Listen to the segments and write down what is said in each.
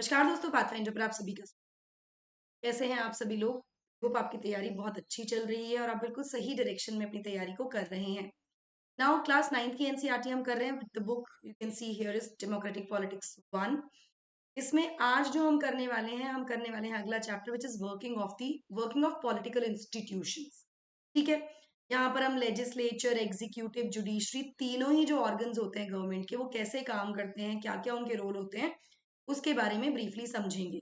नमस्कार दोस्तों, पाथफाइंडर पर आप सभी का कैसे हैं आप सभी लोग। होप आपकी तैयारी बहुत अच्छी चल रही है और आप बिल्कुल सही डायरेक्शन में अपनी तैयारी को कर रहे हैं। नाउ क्लास 9th की एनसीईआरटी हम कर रहे हैं with the book you can see here is democratic politics 1। इसमें आज जो हम करने वाले हैं अगला chapter which is working of political institutions. ठीक है, यहाँ पर हम लेजिस्लेचर, एग्जीक्यूटिव, जुडिशरी तीनों ही जो ऑर्गन्स होते हैं गवर्नमेंट के वो कैसे काम करते हैं, क्या क्या उनके रोल होते हैं उसके बारे में ब्रीफली समझेंगे।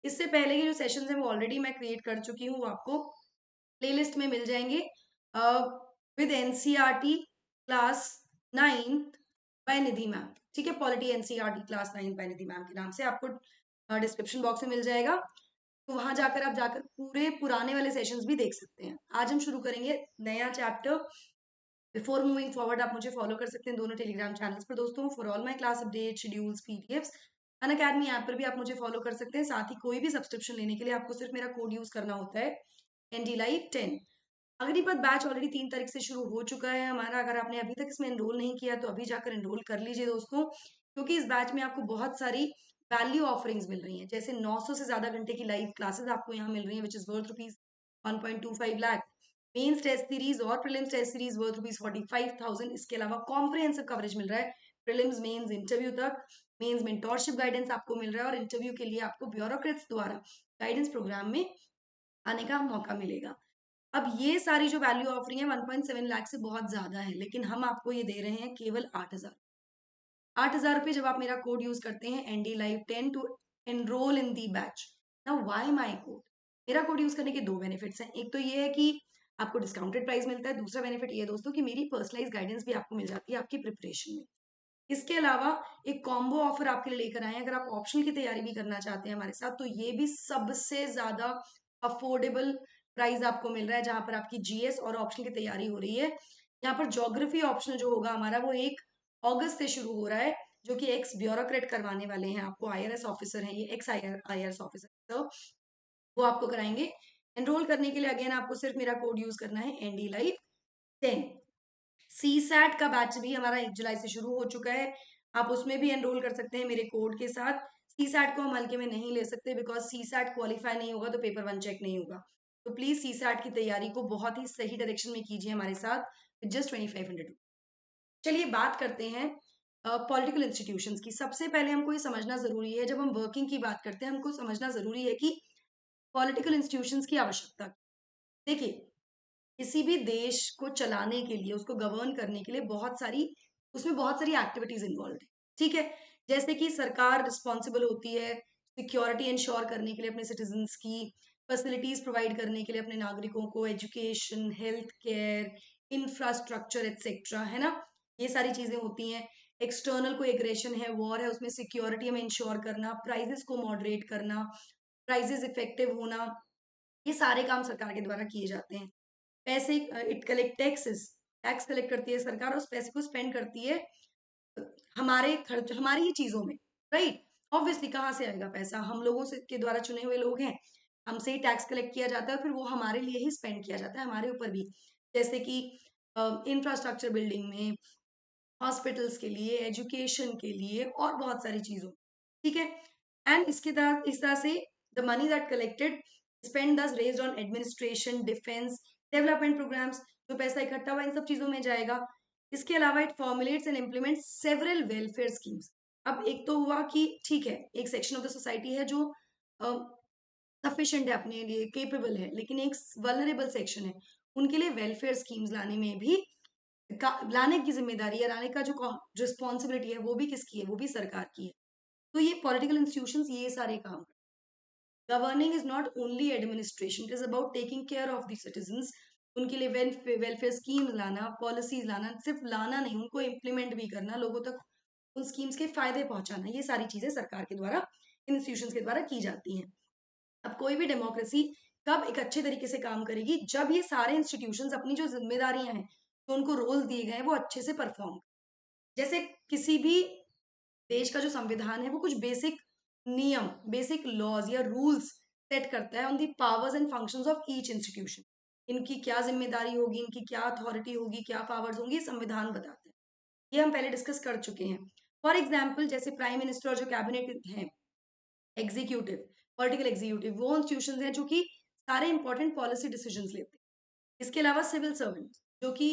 इससे पहले के जो सेशंस हैं वो ऑलरेडी मैं क्रिएट कर चुकी हूँ, वो आपको प्लेलिस्ट में मिल जाएंगे with NCERT class 9th by Nidhi ma'am. ठीक है, polity NCERT class 9 by Nidhi ma'am के नाम से आपको डिस्क्रिप्शन बॉक्स में मिल जाएगा। तो वहां जाकर आप जाकर पूरे पुराने वाले सेशंस भी देख सकते हैं। आज हम शुरू करेंगे नया चैप्टर। बिफोर मूविंग फॉरवर्ड आप मुझे फॉलो कर सकते हैं दोनों टेलीग्राम चैनल्स पर दोस्तों, for all my class update, schedules, PDFs. Unacademy app पर भी आप मुझे फॉलो कर सकते हैं। साथ ही कोई भी सब्सक्रिप्शन लेने के लिए आपको सिर्फ मेरा कोड यूज करना होता है ND live 10। Agnipath batch already 3 तारीख से शुरू हो चुका है हमारा। अगर आपने अभी तक इसमें एनरोल नहीं किया तो अभी जाकर एनरोल कर लीजिए दोस्तों, क्योंकि इस बैच में आपको बहुत सारी वैल्यू ऑफरिंग्स मिल रही हैं। जैसे 900 से ज्यादा घंटे की लाइव क्लासेस आपको यहाँ मिल रही हैं which is worth rupees 1.25 lakh. Mains test series और prelims test series worth rupees 45,000। इसके अलावा कॉम्प्रिहेंसिव कवरेज मिल रहा है प्रीलिम्स, मेंस, इंटरव्यू तक। मेंस मेंटोरशिप गाइडेंस आपको मिल रहा है और इंटरव्यू के लिए आपको ब्यूरोक्रेट्स द्वारा गाइडेंस प्रोग्राम में आने का मौका मिलेगा। अब ये सारी जो वैल्यू ऑफरिंग है 1.7 लाख से बहुत ज्यादा है, लेकिन हम आपको ये दे रहे हैं केवल 8,000। 8,000 रुपये जब आप मेरा कोड यूज करते हैं ND live 10 to enroll in the batch. Now why my code? मेरा कोड यूज करने के दो बेनिफिट्स हैं। एक तो ये है कि आपको डिस्काउंटेड प्राइस मिलता है। दूसरा बेनिफिट ये है दोस्तों कि मेरी पर्सनलाइज गाइडेंस भी आपको मिल जाती है आपकी प्रिपरेशन में। इसके अलावा एक कॉम्बो ऑफर आपके लिए लेकर आए हैं। अगर आप ऑप्शनल की तैयारी भी करना चाहते हैं हमारे साथ तो ये भी सबसे ज्यादा अफोर्डेबल प्राइस आपको मिल रहा है, जहां पर आपकी जीएस और ऑप्शनल की तैयारी हो रही है। यहाँ पर ज्योग्राफी ऑप्शनल जो होगा हमारा वो 1 अगस्त से शुरू हो रहा है, जो कि एक्स ब्यूरोक्रेट करवाने वाले हैं आपको। आईआरएस ऑफिसर हैं ये, एक्स आईआरएस ऑफिसर, तो वो आपको कराएंगे। एनरोल करने के लिए अगेन आपको सिर्फ मेरा कोड यूज करना है एनडी लाइव 10। सी सैट का बैच भी हमारा 1 जुलाई से शुरू हो चुका है। आप उसमें भी एनरोल कर सकते हैं मेरे कोड के साथ। सी सैट को हम हल्के में नहीं ले सकते, बिकॉज सी सैट क्वालिफाई नहीं होगा तो पेपर 1 चेक नहीं होगा। तो प्लीज सी सैट की तैयारी को बहुत ही सही डायरेक्शन में कीजिए हमारे साथ विद जस्ट 2500। चलिए बात करते हैं पॉलिटिकल इंस्टीट्यूशंस की। सबसे पहले हमको ये समझना जरूरी है, जब हम वर्किंग की बात करते हैं हमको समझना जरूरी है कि पॉलिटिकल इंस्टीट्यूशंस की आवश्यकता। देखिए, किसी भी देश को चलाने के लिए, उसको गवर्न करने के लिए उसमें बहुत सारी एक्टिविटीज इन्वॉल्व है। ठीक है, जैसे कि सरकार रिस्पॉन्सिबल होती है सिक्योरिटी इंश्योर करने के लिए अपने सिटीजन्स की, फैसिलिटीज प्रोवाइड करने के लिए अपने नागरिकों को, education, health care, infrastructure etcetera, है ना। ये सारी चीजें होती हैं। एक्सटर्नल कोई एग्रेशन है, वॉर है, उसमें सिक्योरिटी हमें इंश्योर करना, प्राइजेस को मॉडरेट करना, प्राइजेस इफेक्टिव होना, ये सारे काम सरकार के द्वारा किए जाते हैं। पैसे it collect taxes, tax collect करती है सरकार, उस पैसे को स्पेंड करती है हमारे खर्च, हमारी ही चीजों में, राइट। ऑब्वियसली कहाँ से आएगा पैसा? हम लोगों से के द्वारा चुने हुए लोग हैं, हमसे ही टैक्स कलेक्ट किया जाता है, फिर वो हमारे लिए ही स्पेंड किया जाता है, हमारे ऊपर भी। जैसे कि इंफ्रास्ट्रक्चर बिल्डिंग में, हॉस्पिटल्स के लिए, एजुकेशन के लिए और बहुत सारी चीजों, ठीक है। एंड इस तरह से the money that collected spend thus raised on administration, defence, development programmes, जो पैसा इकट्ठा हुआ इन सब चीजों में जाएगा। इसके अलावा it formulates and implements several welfare schemes. अब एक तो हुआ कि ठीक है, एक सेक्शन ऑफ द सोसाइटी है जो सफिशिएंट है, अपने लिए केपेबल है, लेकिन एक वल्नरेबल सेक्शन है, उनके लिए वेलफेयर स्कीम्स लाने में भी लाने की जिम्मेदारी या लाने का जो रिस्पॉन्सिबिलिटी है वो भी किसकी है? वो भी सरकार की है। तो ये पॉलिटिकल इंस्टीट्यूशंस ये सारे काम करते हैं। Governing is not only administration, it is about taking care of the citizens. उनके लिए वेलफेयर स्कीम्स लाना, पॉलिसीज लाना, सिर्फ लाना नहीं, उनको इम्प्लीमेंट भी करना, लोगों तक उन स्कीम्स के फायदे पहुंचाना, ये सारी चीजें सरकार के द्वारा, इंस्टीट्यूशंस के द्वारा की जाती हैं। अब कोई भी डेमोक्रेसी कब एक अच्छे तरीके से काम करेगी? जब ये सारे इंस्टीट्यूशंस अपनी जो जिम्मेदारियां हैं, जो उनको रोल दिए गए हैं, वो अच्छे से परफॉर्म। जैसे किसी भी देश का जो संविधान है वो कुछ बेसिक नियम, बेसिक लॉज या रूल्स सेट करता है on the powers and functions of each institution. इनकी क्या जिम्मेदारी होगी, इनकी क्या अथॉरिटी होगी, क्या पावर्स होंगी, संविधान बताते हैं। ये हम पहले डिस्कस कर चुके हैं। फॉर एग्जाम्पल, जैसे प्राइम मिनिस्टर और जो कैबिनेट है, एग्जीक्यूटिव, पॉलिटिकल एग्जीक्यूटिव वो इंस्टीट्यूशन हैं जो कि सारे इंपॉर्टेंट पॉलिसी डिसीजंस लेते हैं। इसके अलावा सिविल सर्वेंट जो कि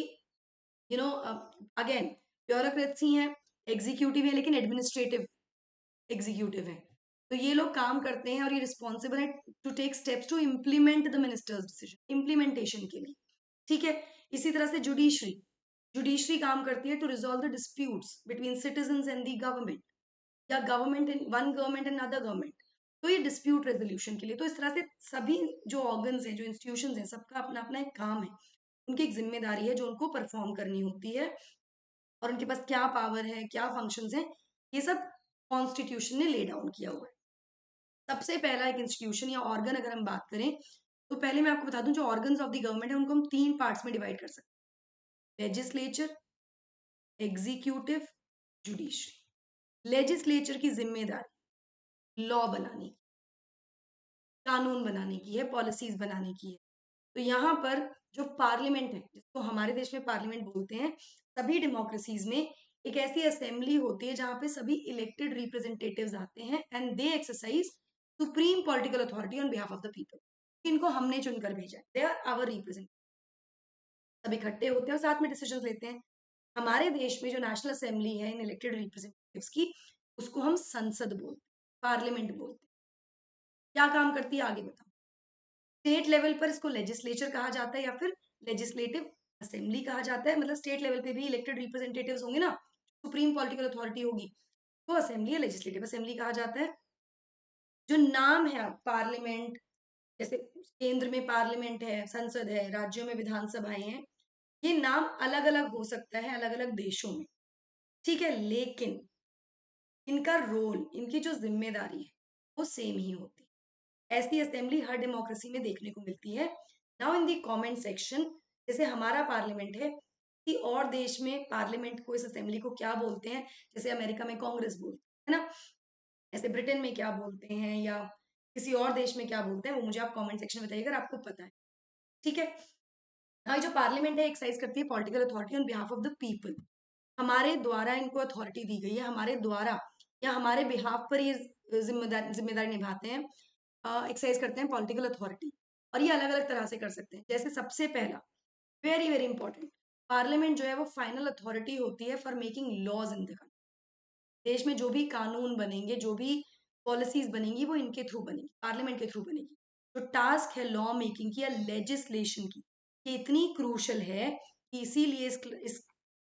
यू नो अगेन ब्यूरोक्रेसी है, एग्जीक्यूटिव है, लेकिन एडमिनिस्ट्रेटिव एग्जीक्यूटिव है। तो ये लोग काम करते हैं और ये रिस्पॉन्सिबल है to take steps to implement the minister's decision, implementation के लिए। ठीक है। इसी तरह से जुडिशरी, जुडिशरी काम करती है to resolve the disputes between citizens and the government, या government in one government and other government. तो ये डिस्प्यूट रेजोल्यूशन के लिए। तो इस तरह से सभी जो ऑर्गन्स हैं, जो इंस्टीट्यूशंस हैं, सबका अपना अपना एक काम है, उनकी एक जिम्मेदारी है जो उनको परफॉर्म करनी होती है, और उनके पास क्या पावर है, क्या फंक्शंस हैं, ये सब कॉन्स्टिट्यूशन ने ले डाउन किया हुआ है। सबसे पहला एक इंस्टीट्यूशन या ऑर्गन अगर हम बात करें, तो पहले मैं आपको बता दूं जो ऑर्गन्स ऑफ द गवर्नमेंट है उनको हम 3 पार्ट्स में डिवाइड कर सकते हैं: लेजिस्लेचर, एग्जीक्यूटिव, जुडिशरी। लेजिस्लेचर की जिम्मेदारी लॉ बनाने, कानून बनाने की है, पॉलिसीज बनाने की है। तो यहाँ पर जो पार्लियामेंट है, जिसको हमारे देश में पार्लियामेंट बोलते हैं, सभी डेमोक्रेसीज में एक ऐसी असेंबली होती है जहाँ पे सभी इलेक्टेड रिप्रेजेंटेटिव्स आते हैं and they exercise supreme political authority on behalf of the people. इनको हमने चुनकर भेजा है, दे आर आवर रिप्रेजेंटेटिव। सब इकट्ठे होते हैं और साथ में डिसीजन लेते हैं। हमारे देश में जो नेशनल असेंबली है इन इलेक्टेड रिप्रेजेंटेटिव्स की, उसको हम संसद बोलते हैं, पार्लियामेंट बोलते हैं। क्या काम करती है आगे बताओ। स्टेट लेवल पर इसको लेजिस्लेचर कहा जाता है या फिर लेजिस्लेटिव असेंबली कहा जाता है। मतलब स्टेट लेवल पे भी इलेक्टेड रिप्रेजेंटेटिव्स होंगे ना, सुप्रीम पॉलिटिकल अथॉरिटी होगी, तो असेंबली या लेजिस्लेटिव असेंबली कहा जाता है। जो नाम है पार्लियामेंट, जैसे केंद्र में पार्लियामेंट है, संसद है, राज्यों में विधानसभाएं हैं, ये नाम अलग अलग हो सकता है अलग अलग देशों में। ठीक है, लेकिन इनका रोल, इनकी जो जिम्मेदारी है वो सेम ही होती है। ऐसी असेंबली हर डेमोक्रेसी में देखने को मिलती है। Now in the comment section, जैसे हमारा पार्लियामेंट है, किसी और देश में पार्लियामेंट को, इस असेंबली को क्या बोलते हैं, जैसे अमेरिका में कांग्रेस बोलते हैं ना, ऐसे ब्रिटेन में क्या बोलते हैं, या किसी और देश में क्या बोलते हैं, वो मुझे आप कमेंट सेक्शन में बताइए अगर आपको पता है। ठीक है। हाँ, जो पार्लियामेंट है एक्सरसाइज करती है political authority on behalf of the people. हमारे द्वारा इनको अथॉरिटी दी गई है, हमारे द्वारा या हमारे बिहाफ पर ये जिम्मेदारी निभाते हैं, एक्सरसाइज करते हैं पॉलिटिकल अथॉरिटी। और ये अलग अलग तरह से कर सकते हैं। जैसे सबसे पहला, वेरी वेरी इंपॉर्टेंट, पार्लियामेंट जो है वो फाइनल अथॉरिटी होती है for making laws in the country. देश में जो भी कानून बनेंगे, जो भी पॉलिसीज बनेंगी, वो इनके थ्रू बनेगी, पार्लियामेंट के थ्रू बनेगी। तो टास्क है लॉ मेकिंग की या लेजिस्लेशन की, ये इतनी क्रूशल है कि इसीलिए इस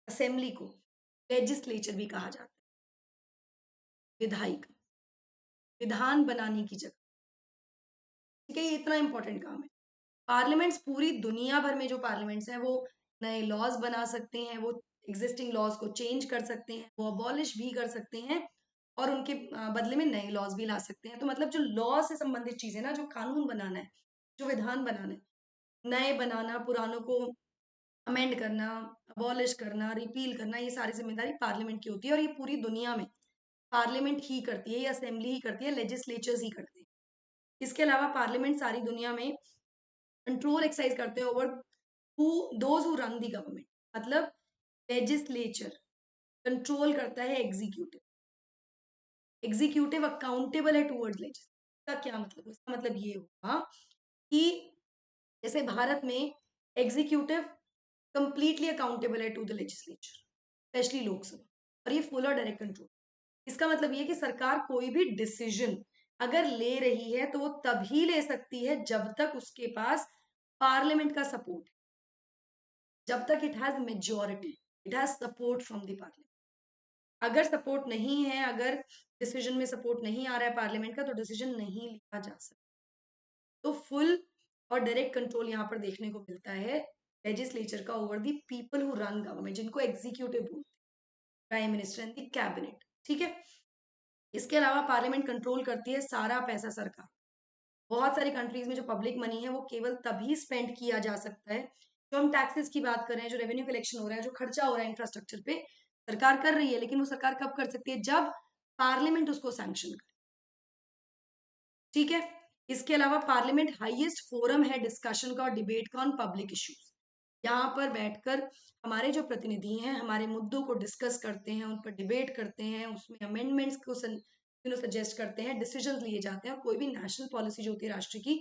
असेंबली को लेजिस्लेचर भी कहा जाता है, विधायिका, विधान बनाने की जगह। ठीक है, ये इतना इंपॉर्टेंट काम है। पार्लियामेंट्स पूरी दुनिया भर में जो पार्लियामेंट्स हैं वो नए लॉज बना सकते हैं, वो एग्जिस्टिंग लॉज को चेंज कर सकते हैं, वो अबॉलिश भी कर सकते हैं, और उनके बदले में नए लॉज भी ला सकते हैं। तो मतलब जो लॉ से संबंधित चीजें ना, जो कानून बनाना है, जो विधान बनाना है, नए बनाना, पुरानों को अमेंड करना, अबॉलिश करना, रिपील करना, ये सारी जिम्मेदारी पार्लियामेंट की होती है। और ये पूरी दुनिया में पार्लियामेंट ही करती है, ये असेंबली ही करती है, लेजिस्लेचर्स ही करते हैं। इसके अलावा पार्लियामेंट सारी दुनिया में कंट्रोल एक्सरसाइज करते हैं over who those who run the government. मतलब लेजिस्लेचर कंट्रोल करता है एग्जीक्यूटिव, एग्जीक्यूटिव अकाउंटेबल है टूवर्ड्स लेजिस्लेचर। का क्या मतलब? इसका मतलब ये होगा कि जैसे भारत में एग्जीक्यूटिव कंप्लीटली अकाउंटेबल है to the legislature, specially Lok Sabha, और ये फुल और डायरेक्ट कंट्रोल। इसका मतलब ये कि सरकार कोई भी डिसीजन अगर ले रही है तो वो तभी ले सकती है जब तक उसके पास पार्लियामेंट का सपोर्ट है, जब तक it has majority, it has support from the parliament. अगर सपोर्ट नहीं है, अगर डिसीजन में सपोर्ट नहीं आ रहा है पार्लियामेंट का, तो डिसीजन नहीं लिया जा सकता। तो फुल और डायरेक्ट कंट्रोल यहाँ पर देखने को मिलता है लेजिस्लेचर का over the people who run government, जिनको एग्जीक्यूटिव बोलते हैं, prime minister and the cabinet. ठीक है। इसके अलावा पार्लियामेंट कंट्रोल करती है सारा पैसा सरकार। बहुत सारी कंट्रीज में जो पब्लिक मनी है वो केवल तभी स्पेंड किया जा सकता है, जो हम टैक्सेस की बात कर रहे हैं, जो रेवेन्यू कलेक्शन हो रहा है, जो खर्चा हो रहा है इंफ्रास्ट्रक्चर पे, सरकार कर रही है, लेकिन वो सरकार कब कर सकती है? जब पार्लियामेंट उसको सैंक्शन करे। ठीक है। इसके अलावा पार्लियामेंट हाईएस्ट फोरम है डिस्कशन का और डिबेट का ऑन पब्लिक इश्यूज। यहाँ पर बैठकर हमारे जो प्रतिनिधि हैं हमारे मुद्दों को डिस्कस करते हैं, उन पर डिबेट करते हैं, उसमें अमेंडमेंट्स को सजेस्ट करते हैं, डिसीजन लिए जाते हैं, और कोई भी नेशनल पॉलिसी जो होती है राष्ट्र की,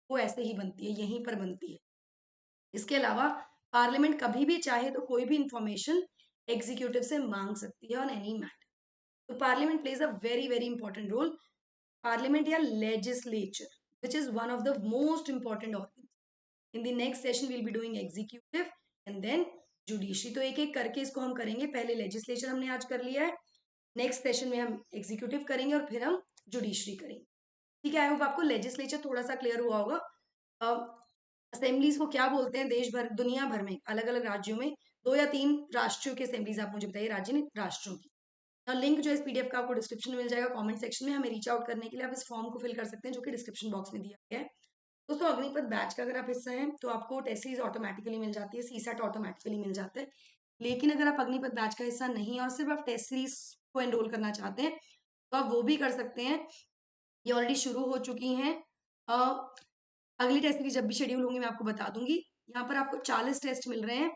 वो ऐसे ही बनती है, यहीं पर बनती है। इसके अलावा पार्लियामेंट कभी भी चाहे तो कोई भी इंफॉर्मेशन एग्जीक्यूटिव से मांग सकती है ऑन एनी मैटर। तो parliament plays a very very important role. Parliament या legislature which is one of the most important organs. In the next session we'll be doing executive and then judiciary. तो एक एक करके इसको हम करेंगे। पहले लेजिस्लेचर हमने आज कर लिया है, नेक्स्ट सेशन में हम एग्जीक्यूटिव करेंगे और फिर हम जुडिशरी करेंगे। ठीक है, आई होप आपको लेजिस्लेचर थोड़ा सा क्लियर हुआ होगा। असेंबलीज को क्या बोलते हैं देश भर दुनिया भर में अलग अलग राज्यों में? 2 या 3 राष्ट्रों की असेंबलीज आप मुझे बताइए, राज्य नहीं राष्ट्रों की। लिंक जो इस पीडीएफ का आपको डिस्क्रिप्शन में मिल जाएगा, कमेंट सेक्शन में। हमें रीच आउट करने के लिए आप इस फॉर्म को फिल कर सकते हैं जो कि डिस्क्रिप्शन बॉक्स में दिया गया है। दोस्तों अग्निपथ बैच का अगर आप हिस्सा हैं तो आपको टेस्ट सीरीज ऑटोमेटिकली मिल जाती है, सीसेट ऑटोमेटिकली मिल जाता है। लेकिन अगर आप अग्निपथ बैच का हिस्सा नहीं है और सिर्फ आप टेस्ट सीरीज को एनरोल करना चाहते हैं तो आप वो भी कर सकते हैं। ये ऑलरेडी शुरू हो चुकी हैं। अगली टेस्ट सीरीज जब भी शेड्यूल होंगी मैं आपको बता दूंगी। यहाँ पर आपको 40 टेस्ट मिल रहे हैं।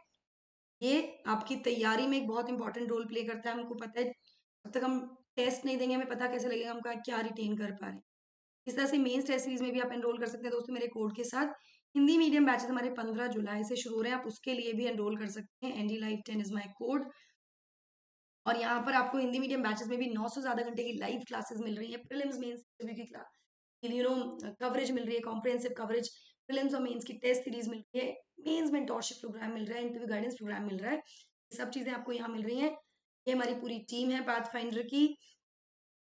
ये आपकी तैयारी में एक बहुत इंपॉर्टेंट रोल प्ले करता है। हमको पता है जब तक हम टेस्ट नहीं देंगे हमें पता कैसे लगेगा हम क्या रिटेन कर पा रहे हैं। इस तरह से मेंस टेस्ट सीरीज में भी आप एनरोल कर सकते हैं दोस्तों मेरे कोड के साथ। हिंदी मीडियम बैचेस हमारे 15 जुलाई से शुरू हो रहे हैं, आप उसके लिए भी एनरोल कर सकते हैं। ND live 10 is my code. और यहाँ पर आपको हिंदी मीडियम बैचेस में भी 900 से ज्यादा घंटे की लाइव क्लासेस मिल रही है। प्रीलिम्स मेंस की क्लास कवरेज मिल रही है, कॉम्प्रिहेंसिव कवरेज, प्रीलिम्स और मेंस की टेस्ट सीरीज मिल रही है, मेंस मेंटोरशिप प्रोग्राम मिल रहा है, इंटरव्यू गाइडेंस प्रोग्राम मिल रहा है। ये सब चीजें आपको यहाँ मिल रही हैं। ये हमारी पूरी टीम है पाथफाइंडर की।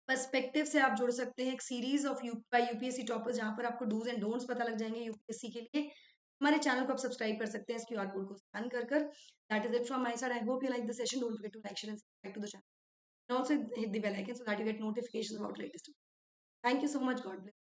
पर्सपेक्टिव से आप जुड़ सकते हैं एक सीरीज ऑफ यूपीएससी टॉपर्स जहां पर आपको डूज एंड डोंट्स पता लग जाएंगे यूपीएससी के लिए। हमारे चैनल को आप सब्सक्राइब कर सकते हैं इस क्यूआर कोड को स्कैन कर। That is it from my side. I hope you like the session. Don't forget to like share and subscribe to the channel and also hit the bell icon so that you get notifications about latest. Thank you so much. God bless.